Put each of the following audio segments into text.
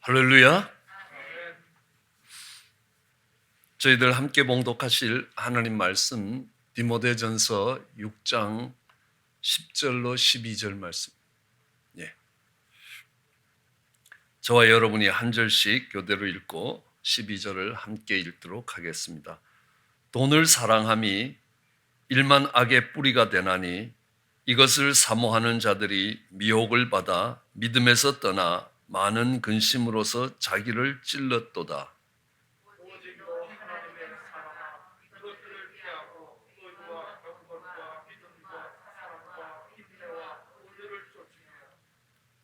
할렐루야. 저희들 함께 봉독하실 하나님 말씀 디모데전서 6장 10절로 12절 말씀. 저와 여러분이 한 절씩 교대로 읽고 12절을 함께 읽도록 하겠습니다. 돈을 사랑함이 일만 악의 뿌리가 되나니 이것을 사모하는 자들이 미혹을 받아 믿음에서 떠나 많은 근심으로서 자기를 찔렀도다.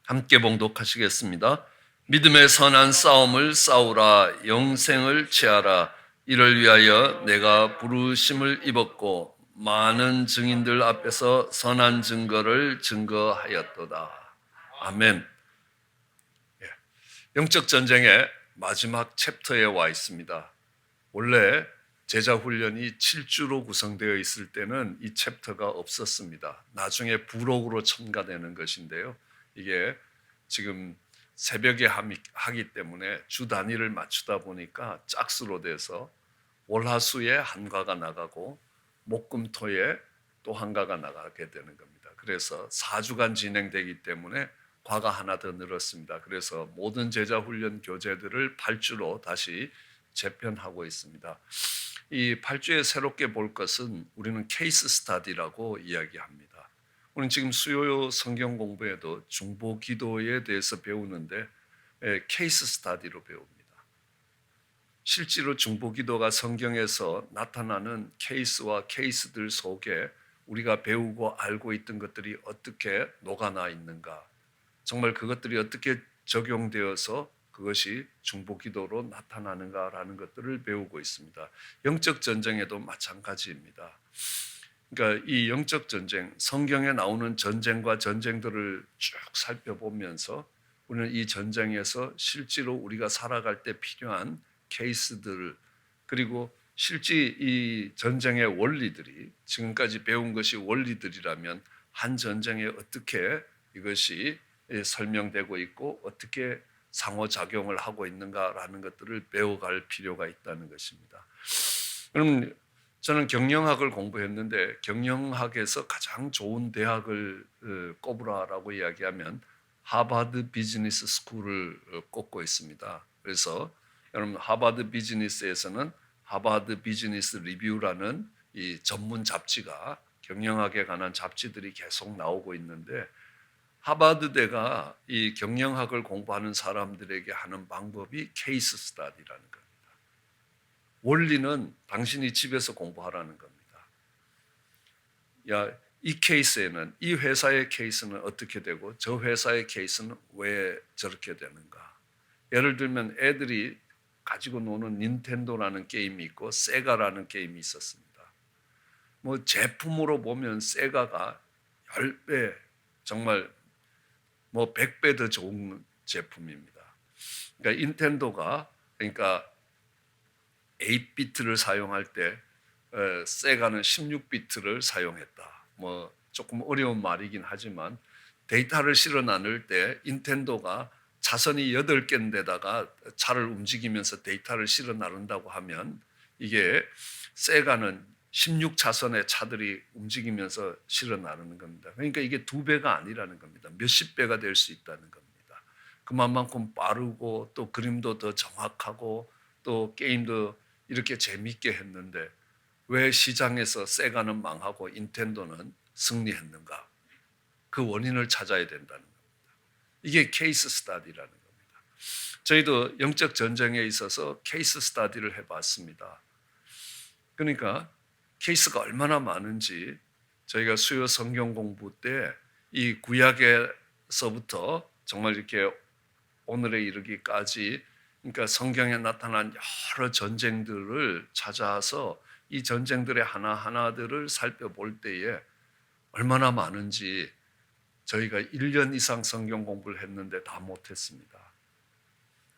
함께 봉독하시겠습니다. 믿음의 선한 싸움을 싸우라. 영생을 취하라. 이를 위하여 내가 부르심을 입었고 많은 증인들 앞에서 선한 증거를 증거하였도다. 아멘. 영적 전쟁의 마지막 챕터에 와 있습니다. 원래 제자 훈련이 7주로 구성되어 있을 때는 이 챕터가 없었습니다. 나중에 부록으로 첨가되는 것인데요. 이게 지금 새벽에 하기 때문에 주 단위를 맞추다 보니까 짝수로 돼서 월화수에 한 과가 나가고 목금토에 또 한 과가 나가게 되는 겁니다. 그래서 4주간 진행되기 때문에 과가 하나 더 늘었습니다. 그래서 모든 제자 훈련 교재들을 8주로 다시 재편하고 있습니다. 이 8주에 새롭게 볼 것은 우리는 케이스 스타디라고 이야기합니다. 우리는 지금 수요 성경 공부에도 중보 기도에 대해서 배우는데 케이스 스타디로 배웁니다. 실제로 중보 기도가 성경에서 나타나는 케이스와 케이스들 속에 우리가 배우고 알고 있던 것들이 어떻게 녹아나 있는가, 정말 그것들이 어떻게 적용되어서 그것이 중보 기도로 나타나는가라는 것들을 배우고 있습니다. 영적 전쟁에도 마찬가지입니다. 그러니까 이 영적 전쟁, 성경에 나오는 전쟁과 전쟁들을 쭉 살펴보면서 우리는 이 전쟁에서 실제로 우리가 살아갈 때 필요한 케이스들, 그리고 실제 이 전쟁의 원리들이, 지금까지 배운 것이 원리들이라면 한 전쟁에 어떻게 이것이 설명되고 있고 어떻게 상호작용을 하고 있는가라는 것들을 배워갈 필요가 있다는 것입니다. 그럼 저는 경영학을 공부했는데 경영학에서 가장 좋은 대학을 꼽으라라고 이야기하면 하버드 비즈니스 스쿨을 꼽고 있습니다. 그래서 여러분 하버드 비즈니스에서는 하버드 비즈니스 리뷰라는 이 전문 잡지가, 경영학에 관한 잡지들이 계속 나오고 있는데, 하버드대가 이 경영학을 공부하는 사람들에게 하는 방법이 케이스 스터디라는 겁니다. 원리는 당신이 집에서 공부하라는 겁니다. 야, 이 케이스에는, 이 회사의 케이스는 어떻게 되고 저 회사의 케이스는 왜 저렇게 되는가. 예를 들면 애들이 가지고 노는 닌텐도라는 게임이 있고 세가라는 게임이 있었습니다. 뭐 제품으로 보면 세가가 10배, 정말 뭐 100배 더 좋은 제품입니다. 그러니까 닌텐도가, 그러니까 8비트를 사용할 때 세가는 16비트를 사용했다. 뭐 조금 어려운 말이긴 하지만 데이터를 실어 나눌 때 닌텐도가 차선이 8개인데다가 차를 움직이면서 데이터를 실어 나눈다고 하면 이게 세가는 16차선의 차들이 움직이면서 실어 나누는 겁니다. 그러니까 이게 2배가 아니라는 겁니다. 몇십 배가 될 수 있다는 겁니다. 그만큼 빠르고 또 그림도 더 정확하고 또 게임도 이렇게 재밌게 했는데 왜 시장에서 세가는 망하고 닌텐도는 승리했는가? 그 원인을 찾아야 된다는 겁니다. 이게 케이스 스터디라는 겁니다. 저희도 영적 전쟁에 있어서 케이스 스터디를 해봤습니다. 그러니까 케이스가 얼마나 많은지 저희가 수요 성경 공부 때 이 구약에서부터 정말 이렇게 오늘에 이르기까지, 그러니까 성경에 나타난 여러 전쟁들을 찾아서 이 전쟁들의 하나하나들을 살펴볼 때에 얼마나 많은지 저희가 1년 이상 성경 공부를 했는데 다 못했습니다.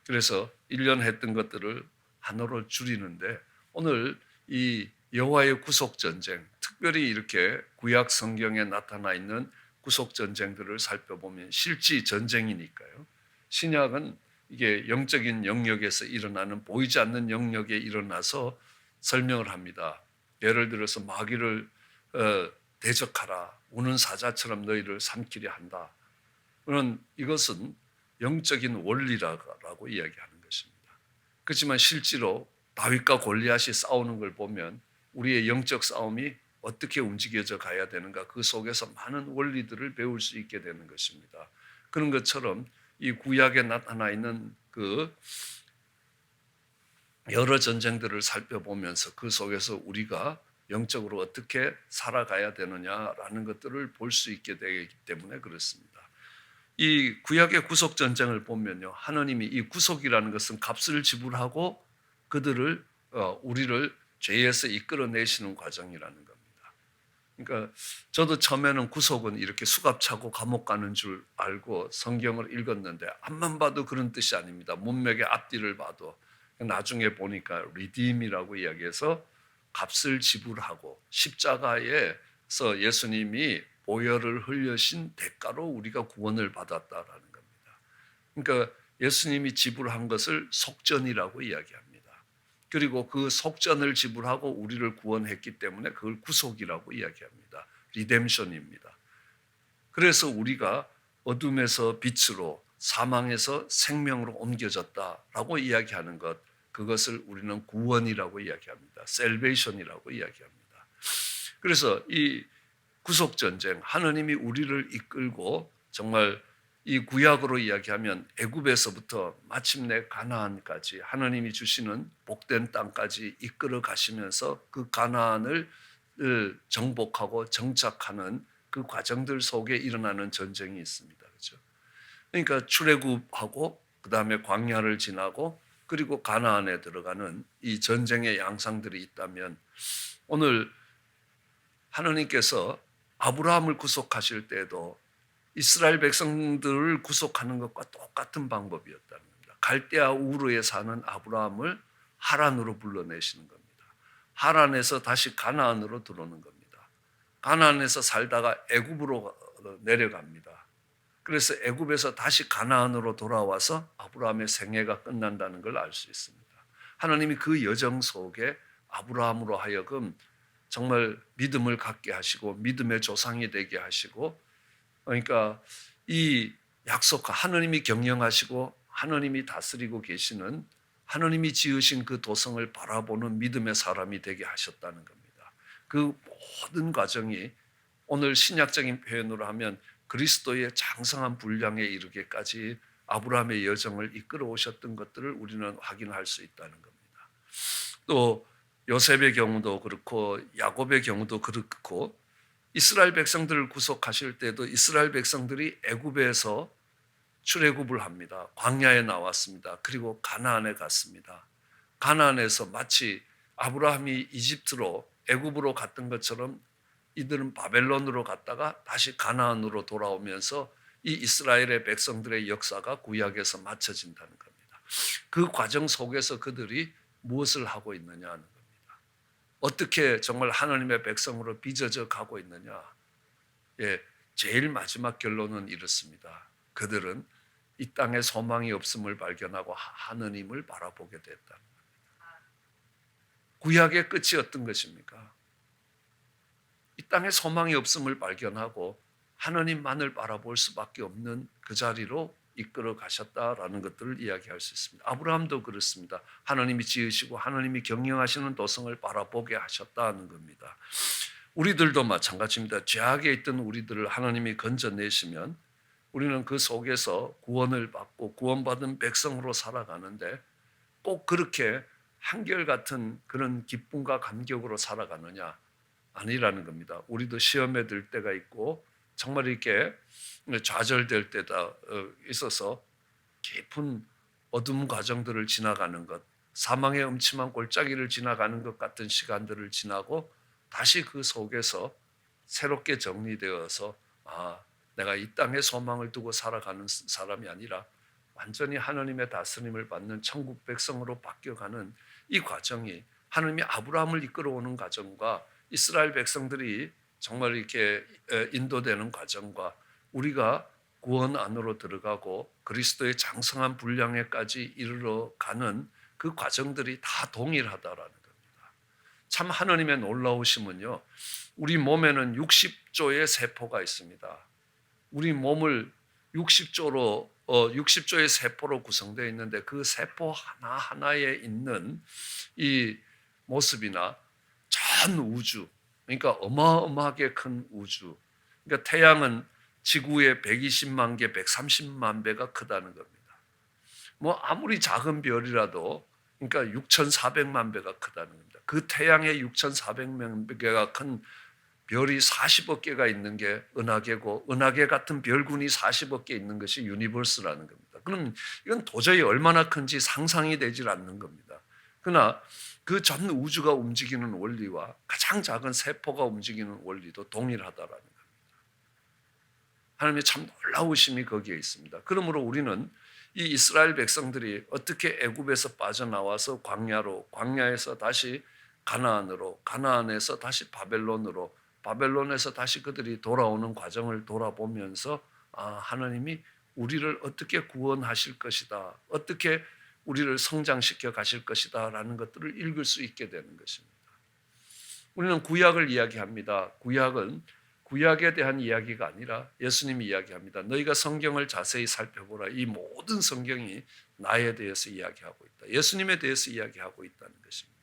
그래서 1년 했던 것들을 하나로 줄이는데, 오늘 이 여호와의 구속 전쟁, 특별히 이렇게 구약 성경에 나타나 있는 구속 전쟁들을 살펴보면 실제 전쟁이니까요. 신약은 이게 영적인 영역에서 일어나는 보이지 않는 영역에 일어나서 설명을 합니다. 예를 들어서 마귀를 대적하라. 우는 사자처럼 너희를 삼키려 한다. 그런 이것은 영적인 원리라고 이야기하는 것입니다. 그렇지만 실제로 다윗과 골리앗이 싸우는 걸 보면 우리의 영적 싸움이 어떻게 움직여져 가야 되는가 그 속에서 많은 원리들을 배울 수 있게 되는 것입니다. 그런 것처럼 이 구약에 나타나 있는 그 여러 전쟁들을 살펴보면서 그 속에서 우리가 영적으로 어떻게 살아가야 되느냐라는 것들을 볼 수 있게 되기 때문에 그렇습니다. 이 구약의 구속 전쟁을 보면요, 하나님이 이 구속이라는 것은 값을 지불하고 그들을 우리를 죄에서 이끌어내시는 과정이라는 겁니다. 그러니까 저도 처음에는 구속은 이렇게 수갑 차고 감옥 가는 줄 알고 성경을 읽었는데 앞만 봐도 그런 뜻이 아닙니다. 문맥의 앞뒤를 봐도 나중에 보니까 리딤이라고 이야기해서 값을 지불하고 십자가에서 예수님이 보혈을 흘려신 대가로 우리가 구원을 받았다라는 겁니다. 그러니까 예수님이 지불한 것을 속전이라고 이야기합니다. 그리고 그 속전을 지불하고 우리를 구원했기 때문에 그걸 구속이라고 이야기합니다. 리뎀션입니다. 그래서 우리가 어둠에서 빛으로 사망에서 생명으로 옮겨졌다라고 이야기하는 것, 그것을 우리는 구원이라고 이야기합니다. 셀베이션이라고 이야기합니다. 그래서 이 구속 전쟁, 하나님이 우리를 이끌고 정말 이 구약으로 이야기하면 애굽에서부터 마침내 가나안까지 하나님이 주시는 복된 땅까지 이끌어 가시면서 그 가나안을 정복하고 정착하는 그 과정들 속에 일어나는 전쟁이 있습니다. 그렇죠? 그러니까 출애굽하고 그다음에 광야를 지나고 그리고 가나안에 들어가는 이 전쟁의 양상들이 있다면 오늘 하나님께서 아브라함을 구속하실 때도 이스라엘 백성들을 구속하는 것과 똑같은 방법이었다는 겁니다. 갈대아 우르에 사는 아브라함을 하란으로 불러내시는 겁니다. 하란에서 다시 가나안으로 들어오는 겁니다. 가나안에서 살다가 애굽으로 내려갑니다. 그래서 애굽에서 다시 가나안으로 돌아와서 아브라함의 생애가 끝난다는 걸 알 수 있습니다. 하나님이 그 여정 속에 아브라함으로 하여금 정말 믿음을 갖게 하시고 믿음의 조상이 되게 하시고, 그러니까 이 약속과 하나님이 경영하시고 하나님이 다스리고 계시는 하나님이 지으신 그 도성을 바라보는 믿음의 사람이 되게 하셨다는 겁니다. 그 모든 과정이 오늘 신약적인 표현으로 하면 그리스도의 장성한 분량에 이르기까지 아브라함의 여정을 이끌어 오셨던 것들을 우리는 확인할 수 있다는 겁니다. 또 요셉의 경우도 그렇고 야곱의 경우도 그렇고 이스라엘 백성들을 구속하실 때도 이스라엘 백성들이 애굽에서 출애굽을 합니다. 광야에 나왔습니다. 그리고 가나안에 갔습니다. 가나안에서 마치 아브라함이 이집트로 애굽으로 갔던 것처럼 이들은 바벨론으로 갔다가 다시 가나안으로 돌아오면서 이 이스라엘의 백성들의 역사가 구약에서 맞춰진다는 겁니다. 그 과정 속에서 그들이 무엇을 하고 있느냐 하는 겁니다. 어떻게 정말 하나님의 백성으로 빚어져 가고 있느냐. 예, 제일 마지막 결론은 이렇습니다. 그들은 이 땅에 소망이 없음을 발견하고 하느님을 바라보게 됐다. 구약의 끝이 어떤 것입니까? 이 땅에 소망이 없음을 발견하고 하나님만을 바라볼 수밖에 없는 그 자리로 이끌어 가셨다라는 것들을 이야기할 수 있습니다. 아브라함도 그렇습니다. 하나님이 지으시고 하나님이 경영하시는 도성을 바라보게 하셨다는 겁니다. 우리들도 마찬가지입니다. 죄악에 있던 우리들을 하나님이 건져내시면 우리는 그 속에서 구원을 받고 구원받은 백성으로 살아가는데 꼭 그렇게 한결같은 그런 기쁨과 감격으로 살아가느냐? 아니라는 겁니다. 우리도 시험에 들 때가 있고 정말 이렇게 좌절될 때가 있어서 깊은 어둠 과정들을 지나가는 것, 사망의 음침한 골짜기를 지나가는 것 같은 시간들을 지나고 다시 그 속에서 새롭게 정리되어서 내가 이 땅에 소망을 두고 살아가는 사람이 아니라 완전히 하나님의 다스림을 받는 천국 백성으로 바뀌어가는 이 과정이 하나님이 아브라함을 이끌어오는 과정과 이스라엘 백성들이 정말 이렇게 인도되는 과정과 우리가 구원 안으로 들어가고 그리스도의 장성한 분량에까지 이르러 가는 그 과정들이 다 동일하다라는 겁니다. 참 하나님의 놀라우심은요. 우리 몸에는 60조의 세포가 있습니다. 우리 몸을 60조의 세포로 구성되어 있는데 그 세포 하나하나에 있는 이 모습이나 전 우주, 그러니까 어마어마하게 큰 우주. 그러니까 태양은 지구의 120만 개, 130만 배가 크다는 겁니다. 뭐 아무리 작은 별이라도 그러니까 6,400만 배가 크다는 겁니다. 그 태양의 6,400만 배가 큰 별이 40억 개가 있는 게 은하계고 은하계 같은 별군이 40억 개 있는 것이 유니버스라는 겁니다. 그럼 이건 도저히 얼마나 큰지 상상이 되질 않는 겁니다. 그러나 그 전 우주가 움직이는 원리와 가장 작은 세포가 움직이는 원리도 동일하다라는 겁니다. 하나님의 참 놀라우심이 거기에 있습니다. 그러므로 우리는 이 이스라엘 백성들이 어떻게 애굽에서 빠져나와서 광야에서 다시 가나안으로, 가나안에서 다시 바벨론으로, 바벨론에서 다시 그들이 돌아오는 과정을 돌아보면서 하나님이 우리를 어떻게 구원하실 것이다, 어떻게 우리를 성장시켜 가실 것이다 라는 것들을 읽을 수 있게 되는 것입니다. 우리는 구약을 이야기합니다. 구약에 대한 이야기가 아니라 예수님이 이야기합니다. 너희가 성경을 자세히 살펴보라. 이 모든 성경이 나에 대해서 이야기하고 있다. 예수님에 대해서 이야기하고 있다는 것입니다.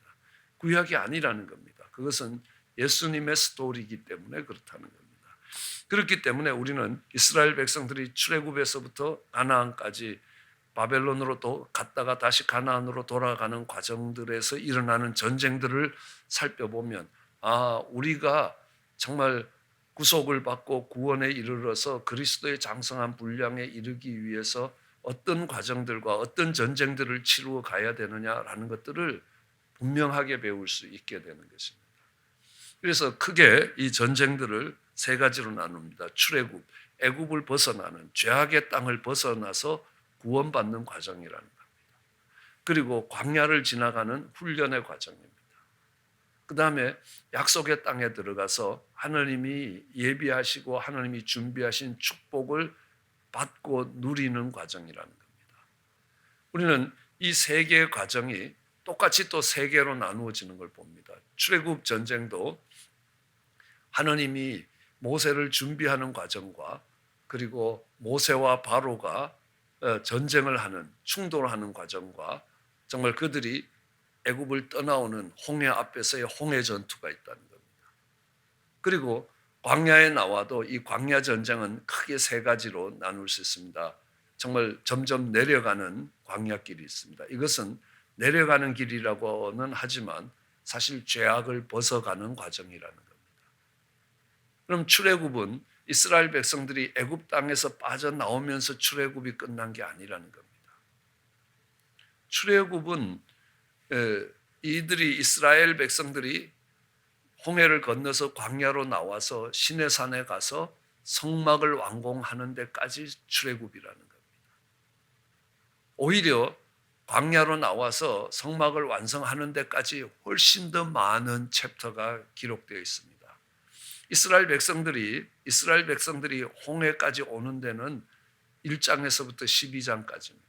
구약이 아니라는 겁니다. 그것은 예수님의 스토리이기 때문에 그렇다는 겁니다. 그렇기 때문에 우리는 이스라엘 백성들이 출애굽에서부터 가나안까지 바벨론으로 또 갔다가 다시 가나안으로 돌아가는 과정들에서 일어나는 전쟁들을 살펴보면 우리가 정말 구속을 받고 구원에 이르러서 그리스도의 장성한 분량에 이르기 위해서 어떤 과정들과 어떤 전쟁들을 치루어 가야 되느냐라는 것들을 분명하게 배울 수 있게 되는 것입니다. 그래서 크게 이 전쟁들을 세 가지로 나눕니다. 출애굽, 애굽을 벗어나는 죄악의 땅을 벗어나서 구원받는 과정이라는 겁니다. 그리고 광야를 지나가는 훈련의 과정입니다. 그 다음에 약속의 땅에 들어가서 하나님이 예비하시고 하나님이 준비하신 축복을 받고 누리는 과정이라는 겁니다. 우리는 이 세 개의 과정이 똑같이 또 세 개로 나누어지는 걸 봅니다. 출애굽 전쟁도 하나님이 모세를 준비하는 과정과 그리고 모세와 바로가 전쟁을 하는 충돌하는 과정과 정말 그들이 애굽을 떠나오는 홍해 앞에서의 홍해 전투가 있다는 겁니다. 그리고 광야에 나와도 이 광야 전쟁은 크게 세 가지로 나눌 수 있습니다. 정말 점점 내려가는 광야길이 있습니다. 이것은 내려가는 길이라고는 하지만 사실 죄악을 벗어가는 과정이라는 겁니다. 그럼 출애굽은 이스라엘 백성들이 애굽 땅에서 빠져나오면서 출애굽이 끝난 게 아니라는 겁니다. 출애굽은 이스라엘 백성들이 홍해를 건너서 광야로 나와서 시내산에 가서 성막을 완공하는 데까지 출애굽이라는 겁니다. 오히려 광야로 나와서 성막을 완성하는 데까지 훨씬 더 많은 챕터가 기록되어 있습니다. 이스라엘 백성들이 홍해까지 오는 데는 1장에서부터 12장까지입니다.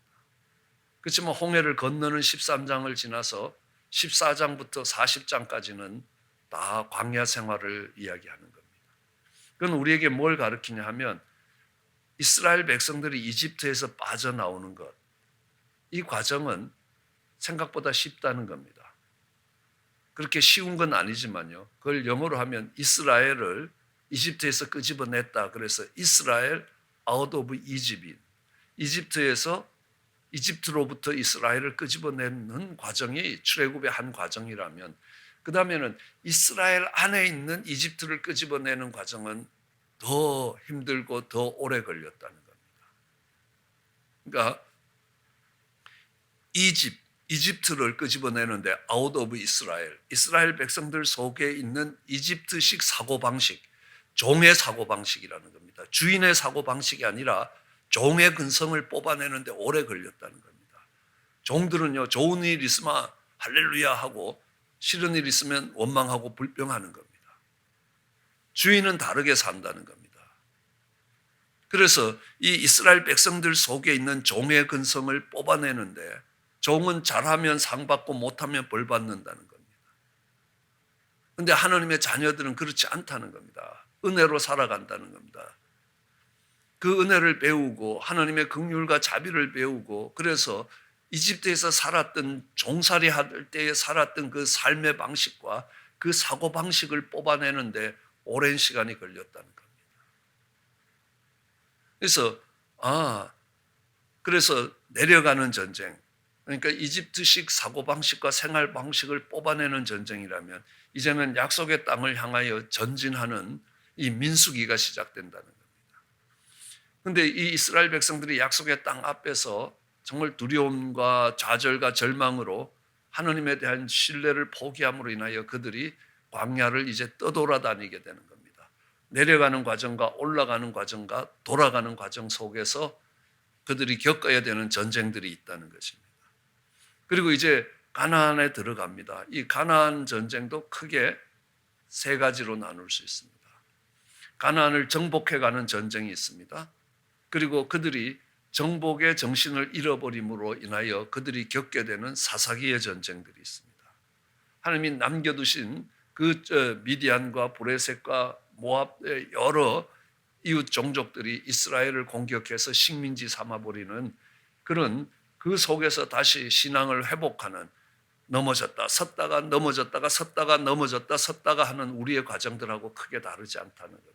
그렇지만 홍해를 건너는 13장을 지나서 14장부터 40장까지는 다 광야 생활을 이야기하는 겁니다. 그건 우리에게 뭘 가르치냐 하면 이스라엘 백성들이 이집트에서 빠져나오는 것, 이 과정은 생각보다 쉽다는 겁니다. 그렇게 쉬운 건 아니지만요. 그걸 영어로 하면 이스라엘을 이집트에서 끄집어냈다. 그래서 이스라엘 out of Egypt, 이집트로부터 이스라엘을 끄집어내는 과정이 출애굽의 한 과정이라면 그 다음에는 이스라엘 안에 있는 이집트를 끄집어내는 과정은 더 힘들고 더 오래 걸렸다는 겁니다. 그러니까 이집트를 끄집어내는데 out of 이스라엘 백성들 속에 있는 이집트식 사고방식, 종의 사고방식이라는 겁니다. 주인의 사고방식이 아니라 종의 근성을 뽑아내는데 오래 걸렸다는 겁니다. 종들은요, 좋은 일 있으면 할렐루야 하고 싫은 일 있으면 원망하고 불평하는 겁니다. 주인은 다르게 산다는 겁니다. 그래서 이 이스라엘 백성들 속에 있는 종의 근성을 뽑아내는데 종은 잘하면 상 받고 못하면 벌 받는다는 겁니다. 근데 하나님의 자녀들은 그렇지 않다는 겁니다. 은혜로 살아간다는 겁니다. 그 은혜를 배우고 하나님의 긍휼과 자비를 배우고 그래서 이집트에서 살았던 종살이 할 때에 살았던 그 삶의 방식과 그 사고 방식을 뽑아내는데 오랜 시간이 걸렸다는 겁니다. 그래서 그래서 내려가는 전쟁, 그러니까 이집트식 사고 방식과 생활 방식을 뽑아내는 전쟁이라면 이제는 약속의 땅을 향하여 전진하는 이 민수기가 시작된다는 겁니다. 근데 이 이스라엘 백성들이 약속의 땅 앞에서 정말 두려움과 좌절과 절망으로 하나님에 대한 신뢰를 포기함으로 인하여 그들이 광야를 이제 떠돌아다니게 되는 겁니다. 내려가는 과정과 올라가는 과정과 돌아가는 과정 속에서 그들이 겪어야 되는 전쟁들이 있다는 것입니다. 그리고 이제 가나안에 들어갑니다. 이 가나안 전쟁도 크게 세 가지로 나눌 수 있습니다. 가나안을 정복해가는 전쟁이 있습니다. 그리고 그들이 정복의 정신을 잃어버림으로 인하여 그들이 겪게 되는 사사기의 전쟁들이 있습니다. 하나님이 남겨두신 그 미디안과 브레셋과 모압의 여러 이웃 종족들이 이스라엘을 공격해서 식민지 삼아버리는 그런 그 속에서 다시 신앙을 회복하는 넘어졌다 섰다가 넘어졌다가 섰다가 넘어졌다 섰다가 하는 우리의 과정들하고 크게 다르지 않다는 겁니다.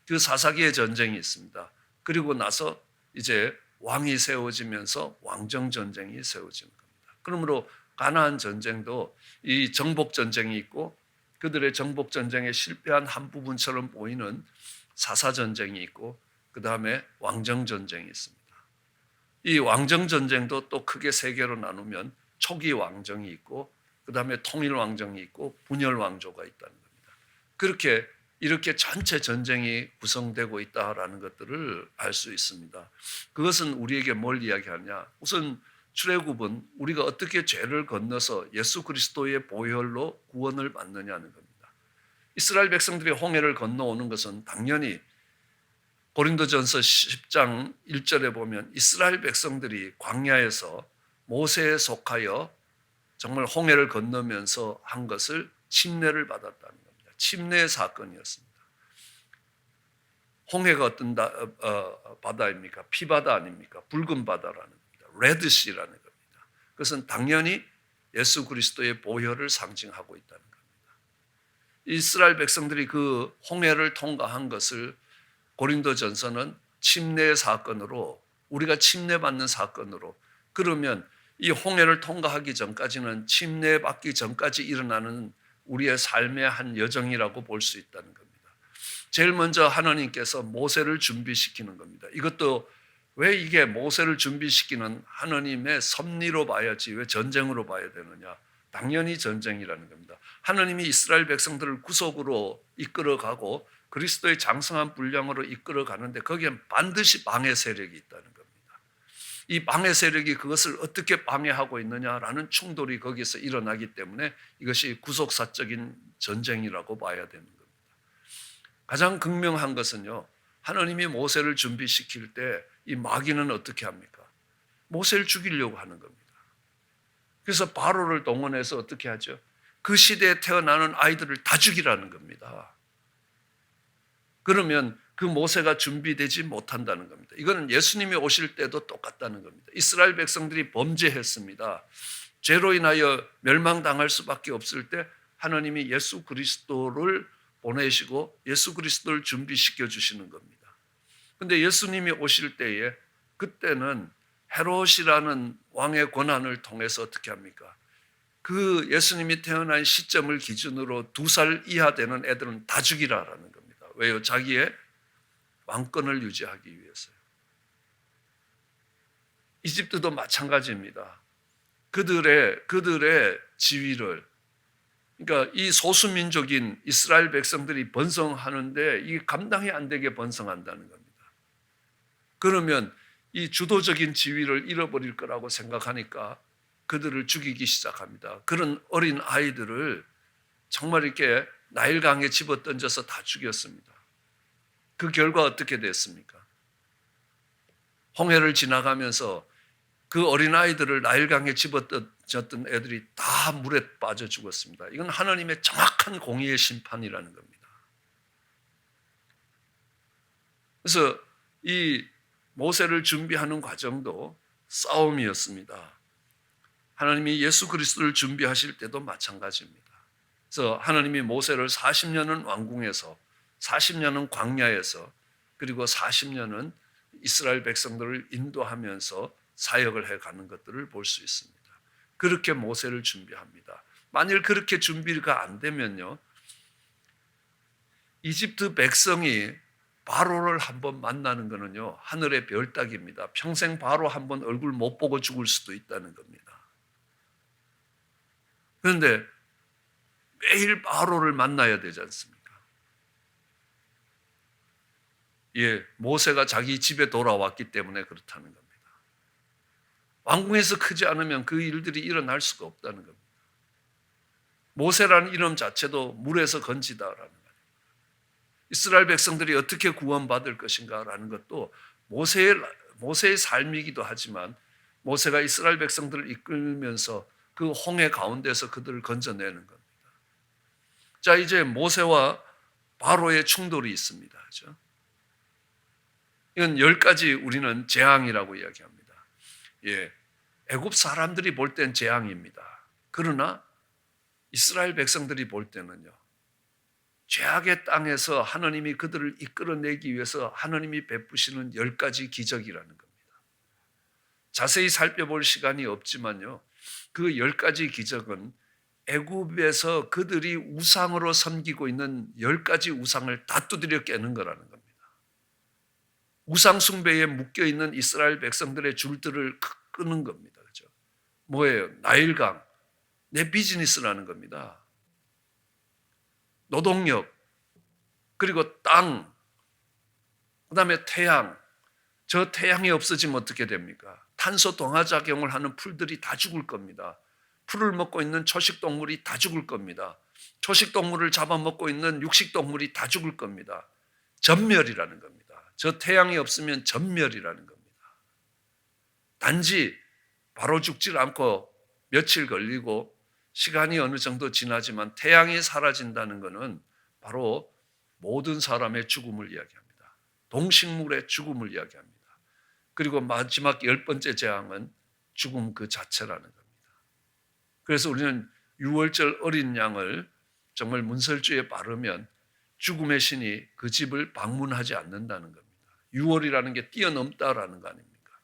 그 사사기의 전쟁이 있습니다. 그리고 나서 이제 왕이 세워지면서 왕정 전쟁이 세워지는 겁니다. 그러므로 가나안 전쟁도 이 정복 전쟁이 있고 그들의 정복 전쟁에 실패한 한 부분처럼 보이는 사사 전쟁이 있고 그 다음에 왕정 전쟁이 있습니다. 이 왕정 전쟁도 또 크게 세 개로 나누면 초기 왕정이 있고 그 다음에 통일 왕정이 있고 분열 왕조가 있다는 겁니다. 그렇게 이렇게 전체 전쟁이 구성되고 있다라는 것들을 알 수 있습니다. 그것은 우리에게 뭘 이야기하냐? 우선 출애굽은 우리가 어떻게 죄를 건너서 예수 그리스도의 보혈로 구원을 받느냐는 겁니다. 이스라엘 백성들이 홍해를 건너오는 것은 당연히 고린도전서 10장 1절에 보면 이스라엘 백성들이 광야에서 모세에 속하여 정말 홍해를 건너면서 한 것을 침례를 받았다는 겁니다. 침례의 사건이었습니다. 홍해가 어떤 바다입니까? 피바다 아닙니까? 붉은 바다라는 겁니다. 레드시라는 겁니다. 그것은 당연히 예수 그리스도의 보혈을 상징하고 있다는 겁니다. 이스라엘 백성들이 그 홍해를 통과한 것을 고린도전서는 침례의 사건으로 우리가 침례받는 사건으로 그러면 이 홍해를 통과하기 전까지는 침례받기 전까지 일어나는 우리의 삶의 한 여정이라고 볼 수 있다는 겁니다. 제일 먼저 하나님께서 모세를 준비시키는 겁니다. 이것도 왜 이게 모세를 준비시키는 하나님의 섭리로 봐야지 왜 전쟁으로 봐야 되느냐? 당연히 전쟁이라는 겁니다. 하나님이 이스라엘 백성들을 구속으로 이끌어가고 그리스도의 장성한 분량으로 이끌어가는데 거기엔 반드시 방해 세력이 있다는 겁니다. 이 방해 세력이 그것을 어떻게 방해하고 있느냐라는 충돌이 거기서 일어나기 때문에 이것이 구속사적인 전쟁이라고 봐야 되는 겁니다. 가장 극명한 것은요, 하나님이 모세를 준비시킬 때 이 마귀는 어떻게 합니까? 모세를 죽이려고 하는 겁니다. 그래서 바로를 동원해서 어떻게 하죠? 그 시대에 태어나는 아이들을 다 죽이라는 겁니다. 그러면 그 모세가 준비되지 못한다는 겁니다. 이거는 예수님이 오실 때도 똑같다는 겁니다. 이스라엘 백성들이 범죄했습니다. 죄로 인하여 멸망당할 수밖에 없을 때 하나님이 예수 그리스도를 보내시고 예수 그리스도를 준비시켜 주시는 겁니다. 그런데 예수님이 오실 때에 그때는 헤롯이라는 왕의 권한을 통해서 어떻게 합니까? 그 예수님이 태어난 시점을 기준으로 2살 이하 되는 애들은 다 죽이라라는 겁니다. 왜요? 자기의 왕권을 유지하기 위해서요. 이집트도 마찬가지입니다. 그들의 지위를, 그러니까 이 소수민족인 이스라엘 백성들이 번성하는데 이게 감당이 안 되게 번성한다는 겁니다. 그러면 이 주도적인 지위를 잃어버릴 거라고 생각하니까 그들을 죽이기 시작합니다. 그런 어린 아이들을 정말 이렇게 나일강에 집어던져서 다 죽였습니다. 그 결과 어떻게 됐습니까? 홍해를 지나가면서 그 어린아이들을 나일강에 집어던졌던 애들이 다 물에 빠져 죽었습니다. 이건 하나님의 정확한 공의의 심판이라는 겁니다. 그래서 이 모세를 준비하는 과정도 싸움이었습니다. 하나님이 예수 그리스도를 준비하실 때도 마찬가지입니다. 그래서 하나님이 모세를 40년은 왕궁에서, 40년은 광야에서, 그리고 40년은 이스라엘 백성들을 인도하면서 사역을 해가는 것들을 볼 수 있습니다. 그렇게 모세를 준비합니다. 만일 그렇게 준비가 안 되면요, 이집트 백성이 바로를 한번 만나는 것은요, 하늘의 별 따기입니다. 평생 바로 한번 얼굴 못 보고 죽을 수도 있다는 겁니다. 그런데 매일 바로를 만나야 되지 않습니까? 예, 모세가 자기 집에 돌아왔기 때문에 그렇다는 겁니다. 왕궁에서 크지 않으면 그 일들이 일어날 수가 없다는 겁니다. 모세라는 이름 자체도 물에서 건지다라는 거예요. 이스라엘 백성들이 어떻게 구원받을 것인가라는 것도 모세의 삶이기도 하지만 모세가 이스라엘 백성들을 이끌면서 그 홍해 가운데서 그들을 건져내는 겁니다. 자, 이제 모세와 바로의 충돌이 있습니다. 그렇죠? 이건 10가지 우리는 재앙이라고 이야기합니다. 예, 애굽 사람들이 볼 땐 재앙입니다. 그러나 이스라엘 백성들이 볼 때는요, 죄악의 땅에서 하나님이 그들을 이끌어내기 위해서 하나님이 베푸시는 10가지 기적이라는 겁니다. 자세히 살펴볼 시간이 없지만요, 그 10가지 기적은 애굽에서 그들이 우상으로 섬기고 있는 10가지 우상을 다 두드려 깨는 거라는 겁니다. 우상 숭배에 묶여 있는 이스라엘 백성들의 줄들을 끄는 겁니다. 그렇죠? 뭐예요? 나일강, 내 비즈니스라는 겁니다. 노동력, 그리고 땅, 그다음에 태양. 저 태양이 없어지면 어떻게 됩니까? 탄소 동화작용을 하는 풀들이 다 죽을 겁니다. 풀을 먹고 있는 초식동물이 다 죽을 겁니다. 초식동물을 잡아먹고 있는 육식동물이 다 죽을 겁니다. 전멸이라는 겁니다. 저 태양이 없으면 전멸이라는 겁니다. 단지 바로 죽질 않고 며칠 걸리고 시간이 어느 정도 지나지만 태양이 사라진다는 것은 바로 모든 사람의 죽음을 이야기합니다. 동식물의 죽음을 이야기합니다. 그리고 마지막 10번째 재앙은 죽음 그 자체라는 겁니다. 그래서 우리는 유월절 어린 양을 정말 문설주에 바르면 죽음의 신이 그 집을 방문하지 않는다는 겁니다. 유월이라는 게 뛰어넘다라는 거 아닙니까?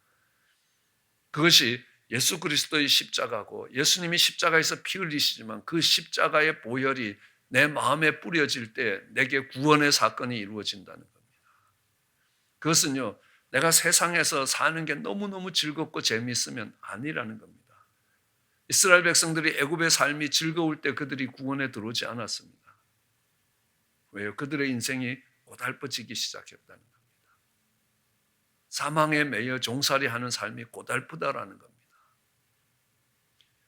그것이 예수 그리스도의 십자가고 예수님이 십자가에서 피 흘리시지만 그 십자가의 보혈이 내 마음에 뿌려질 때 내게 구원의 사건이 이루어진다는 겁니다. 그것은요, 내가 세상에서 사는 게 너무너무 즐겁고 재미있으면 아니라는 겁니다. 이스라엘 백성들이 애굽의 삶이 즐거울 때 그들이 구원에 들어오지 않았습니다. 왜요? 그들의 인생이 고달퍼지기 시작했다는 겁니다. 사망에 매여 종살이하는 삶이 고달프다라는 겁니다.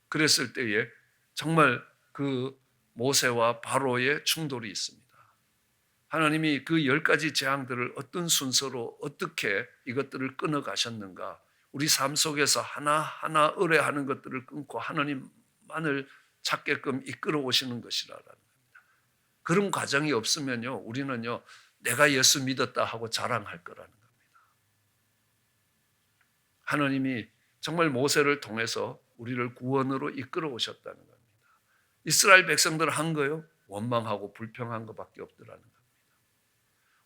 그랬을 때에 정말 그 모세와 바로의 충돌이 있습니다. 하나님이 그 10가지 재앙들을 어떤 순서로 어떻게 이것들을 끊어가셨는가, 우리 삶 속에서 하나하나 의뢰하는 것들을 끊고 하나님만을 찾게끔 이끌어 오시는 것이라는 겁니다. 그런 과정이 없으면요, 우리는요, 내가 예수 믿었다 하고 자랑할 거라는 겁니다. 하나님이 정말 모세를 통해서 우리를 구원으로 이끌어 오셨다는 겁니다. 이스라엘 백성들 한 거요? 원망하고 불평한 것밖에 없더라는 겁니다.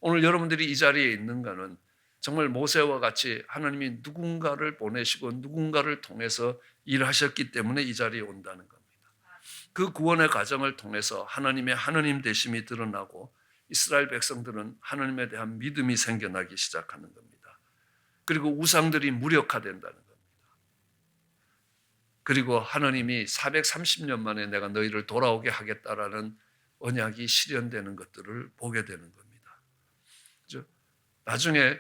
오늘 여러분들이 이 자리에 있는 거는 정말 모세와 같이 하나님이 누군가를 보내시고 누군가를 통해서 일하셨기 때문에 이 자리에 온다는 겁니다. 그 구원의 과정을 통해서 하나님의 하나님 되심이 드러나고 이스라엘 백성들은 하나님에 대한 믿음이 생겨나기 시작하는 겁니다. 그리고 우상들이 무력화된다는 겁니다. 그리고 하나님이 430년 만에 내가 너희를 돌아오게 하겠다라는 언약이 실현되는 것들을 보게 되는 겁니다. 그렇죠? 나중에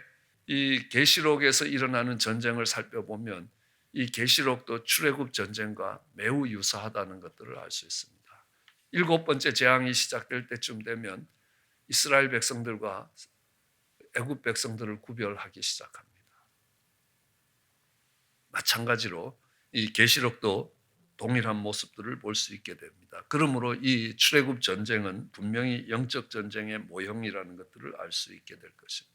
이 계시록에서 일어나는 전쟁을 살펴보면 이 계시록도 출애굽 전쟁과 매우 유사하다는 것들을 알 수 있습니다. 7번째 재앙이 시작될 때쯤 되면 이스라엘 백성들과 애굽 백성들을 구별하기 시작합니다. 마찬가지로 이 계시록도 동일한 모습들을 볼 수 있게 됩니다. 그러므로 이 출애굽 전쟁은 분명히 영적 전쟁의 모형이라는 것들을 알 수 있게 될 것입니다.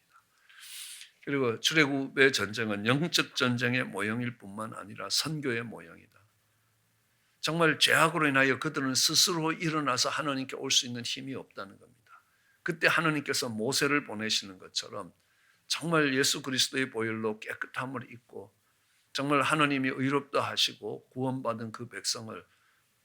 그리고 출애굽의 전쟁은 영적 전쟁의 모형일 뿐만 아니라 선교의 모형이다. 정말 죄악으로 인하여 그들은 스스로 일어나서 하나님께 올 수 있는 힘이 없다는 겁니다. 그때 하나님께서 모세를 보내시는 것처럼 정말 예수 그리스도의 보혈로 깨끗함을 입고 정말 하나님이 의롭다 하시고 구원받은 그 백성을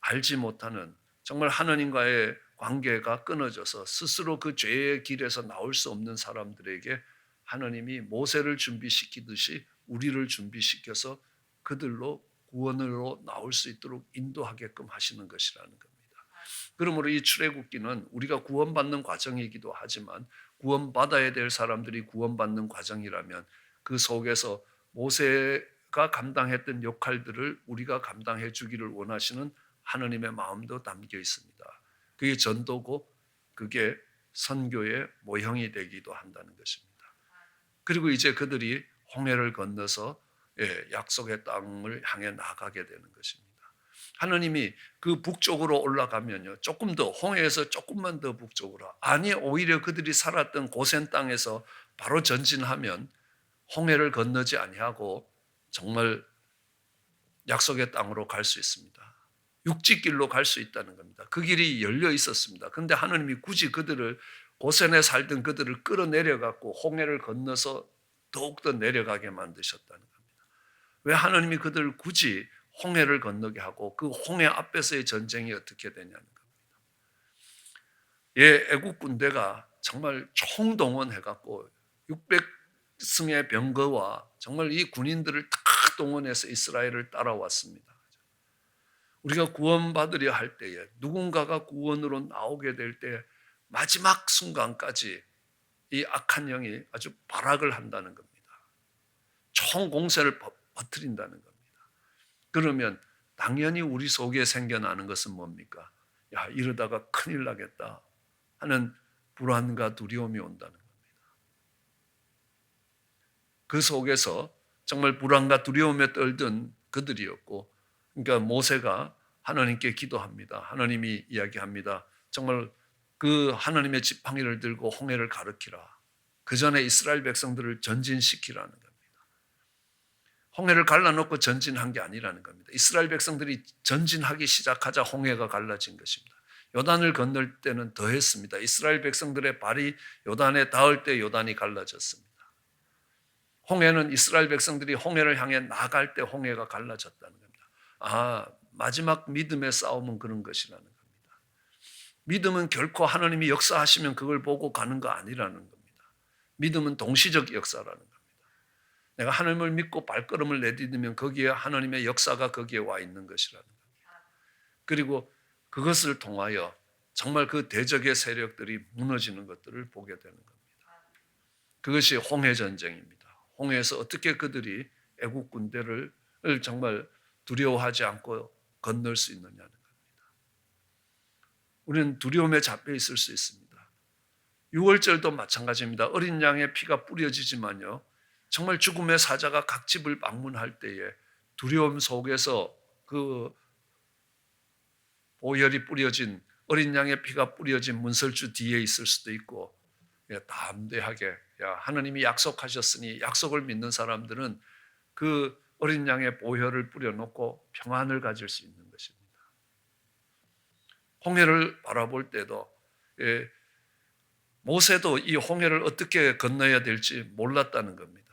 알지 못하는, 정말 하나님과의 관계가 끊어져서 스스로 그 죄의 길에서 나올 수 없는 사람들에게 하나님이 모세를 준비시키듯이 우리를 준비시켜서 그들로 구원으로 나올 수 있도록 인도하게끔 하시는 것이라는 겁니다. 그러므로 이 출애굽기는 우리가 구원받는 과정이기도 하지만, 구원받아야 될 사람들이 구원받는 과정이라면 그 속에서 모세가 감당했던 역할들을 우리가 감당해 주기를 원하시는 하나님의 마음도 담겨 있습니다. 그게 전도고 그게 선교의 모형이 되기도 한다는 것입니다. 그리고 이제 그들이 홍해를 건너서 약속의 땅을 향해 나가게 되는 것입니다. 하나님이 그 북쪽으로 올라가면요, 조금 더 홍해에서 조금만 더 북쪽으로, 아니 오히려 그들이 살았던 고센 땅에서 바로 전진하면 홍해를 건너지 아니하고 정말 약속의 땅으로 갈 수 있습니다. 육지길로 갈 수 있다는 겁니다. 그 길이 열려 있었습니다. 그런데 하나님이 굳이 그들을, 고센에 살던 그들을 끌어내려 갖고 홍해를 건너서 더욱더 내려가게 만드셨다는 겁니다. 왜 하나님이 그들을 굳이 홍해를 건너게 하고 그 홍해 앞에서의 전쟁이 어떻게 되냐는 겁니다. 애국 군대가 정말 총동원해 갖고 600승의 병거와 정말 이 군인들을 다 동원해서 이스라엘을 따라왔습니다. 우리가 구원받으려 할 때에, 누군가가 구원으로 나오게 될 때 마지막 순간까지 이 악한 영이 아주 발악을 한다는 겁니다. 총공세를 퍼뜨린다는 겁니다. 그러면 당연히 우리 속에 생겨나는 것은 뭡니까? 야, 이러다가 큰일 나겠다 하는 불안과 두려움이 온다는 겁니다. 그 속에서 정말 불안과 두려움에 떨던 그들이었고, 그러니까 모세가 하나님께 기도합니다. 하나님이 이야기합니다. 정말 그 하나님의 지팡이를 들고 홍해를 가르키라. 그 전에 이스라엘 백성들을 전진시키라는 겁니다. 홍해를 갈라놓고 전진한 게 아니라는 겁니다. 이스라엘 백성들이 전진하기 시작하자 홍해가 갈라진 것입니다. 요단을 건널 때는 더 했습니다. 이스라엘 백성들의 발이 요단에 닿을 때 요단이 갈라졌습니다. 홍해는 이스라엘 백성들이 홍해를 향해 나갈 때 홍해가 갈라졌다는 겁니다. 아, 마지막 믿음의 싸움은 그런 것이라는 겁니다. 믿음은 결코 하나님이 역사하시면 그걸 보고 가는 거 아니라는 겁니다. 믿음은 동시적 역사라는 겁니다. 내가 하나님을 믿고 발걸음을 내디디면 거기에 하나님의 역사가 거기에 와 있는 것이라는 겁니다. 그리고 그것을 통하여 정말 그 대적의 세력들이 무너지는 것들을 보게 되는 겁니다. 그것이 홍해 전쟁입니다. 홍해에서 어떻게 그들이 애국 군대를 정말 두려워하지 않고 건널 수 있느냐는 겁니다. 우리는 두려움에 잡혀 있을 수 있습니다. 유월절도 마찬가지입니다. 어린 양의 피가 뿌려지지만요, 정말 죽음의 사자가 각 집을 방문할 때에 두려움 속에서 그 보혈이 뿌려진, 어린 양의 피가 뿌려진 문설주 뒤에 있을 수도 있고, 담대하게 하나님이 약속하셨으니, 약속을 믿는 사람들은 그 어린 양의 보혈을 뿌려놓고 평안을 가질 수 있는 것입니다. 홍해를 바라볼 때도 모세도 이 홍해를 어떻게 건너야 될지 몰랐다는 겁니다.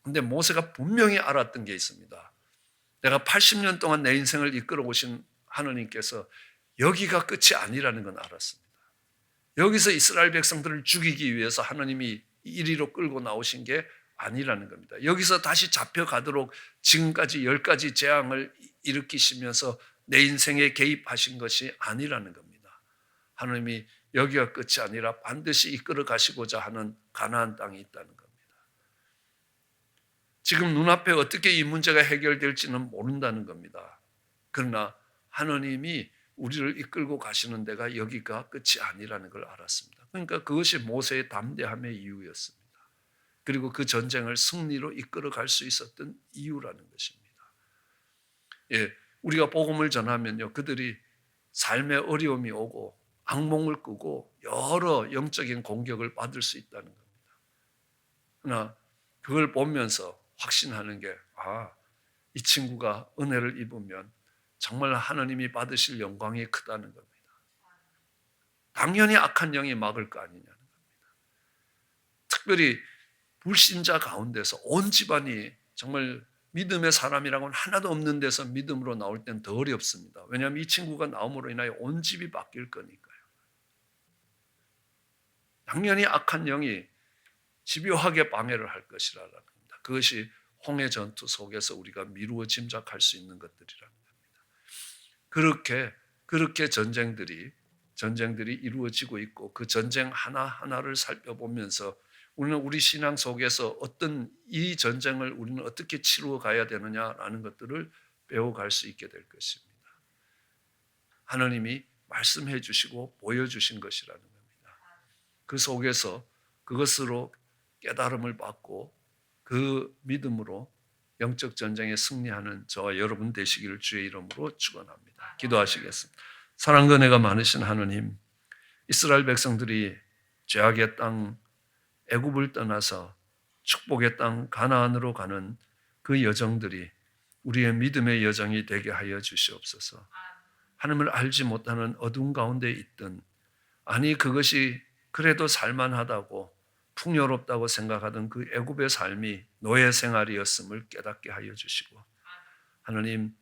그런데 모세가 분명히 알았던 게 있습니다. 내가 80년 동안 내 인생을 이끌어 오신 하나님께서 여기가 끝이 아니라는 건 알았습니다. 여기서 이스라엘 백성들을 죽이기 위해서 하나님이 이리로 끌고 나오신 게 아니라는 겁니다. 여기서 다시 잡혀가도록 지금까지 10가지 재앙을 일으키시면서 내 인생에 개입하신 것이 아니라는 겁니다. 하나님이 여기가 끝이 아니라 반드시 이끌어 가시고자 하는 가나안 땅이 있다는 겁니다. 지금 눈앞에 어떻게 이 문제가 해결될지는 모른다는 겁니다. 그러나 하나님이 우리를 이끌고 가시는 데가 여기가 끝이 아니라는 걸 알았습니다. 그러니까 그것이 모세의 담대함의 이유였습니다. 그리고 그 전쟁을 승리로 이끌어 갈 수 있었던 이유라는 것입니다. 예, 우리가 복음을 전하면요, 그들이 삶의 어려움이 오고 악몽을 꾸고 여러 영적인 공격을 받을 수 있다는 겁니다. 그러나 그걸 보면서 확신하는 게, 이 친구가 은혜를 입으면 정말 하나님이 받으실 영광이 크다는 겁니다. 당연히 악한 영이 막을 거 아니냐는 겁니다. 특별히 불신자 가운데서 온 집안이 정말 믿음의 사람이라고는 하나도 없는 데서 믿음으로 나올 땐 더 어렵습니다. 왜냐하면 이 친구가 나옴으로 인하여 온 집이 바뀔 거니까요. 당연히 악한 영이 집요하게 방해를 할 것이라는 겁니다. 그것이 홍해 전투 속에서 우리가 미루어 짐작할 수 있는 것들이라는 겁니다. 그렇게 전쟁들이 이루어지고 있고 그 전쟁 하나하나를 살펴보면서 우리는 우리 신앙 속에서 어떤 이 전쟁을 우리는 어떻게 치루어 가야 되느냐라는 것들을 배워갈 수 있게 될 것입니다. 하나님이 말씀해 주시고 보여주신 것이라는 겁니다. 그 속에서 그것으로 깨달음을 받고 그 믿음으로 영적 전쟁에 승리하는 저와 여러분 되시기를 주의 이름으로 축원합니다. 기도하시겠습니다. 사랑과 은혜가 많으신 하나님, 이스라엘 백성들이 죄악의 땅 애굽을 떠나서 축복의 땅 가나안으로 가는 그 여정들이 우리의 믿음의 여정이 되게 하여 주시옵소서. 하나님을 알지 못하는 어두운 가운데 있든, 아니 그것이 그래도 살만하다고 풍요롭다고 생각하던 그 애굽의 삶이 노예 생활이었음을 깨닫게 하여 주시고, 하나님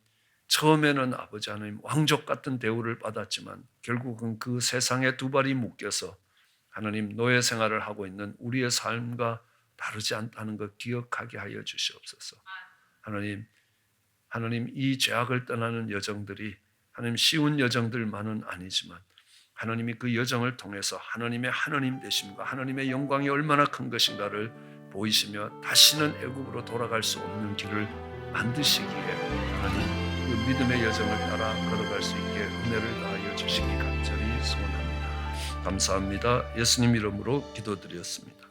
처음에는 아버지 하나님 왕족 같은 대우를 받았지만 결국은 그 세상에 두 발이 묶여서 하나님 노예 생활을 하고 있는 우리의 삶과 다르지 않다는 것 기억하게 하여 주시옵소서. 하나님 이 죄악을 떠나는 여정들이 하나님 쉬운 여정들만은 아니지만 하나님이 그 여정을 통해서 하나님의 하나님 되심과 하나님의 영광이 얼마나 큰 것인가를 보이시며 다시는 애굽으로 돌아갈 수 없는 길을 만드시기에 하나님 그 믿음의 여정을 따라 걸어갈 수 있게 은혜를 다하여 주시기 간절히 소원합니다. 감사합니다. 예수님 이름으로 기도드렸습니다.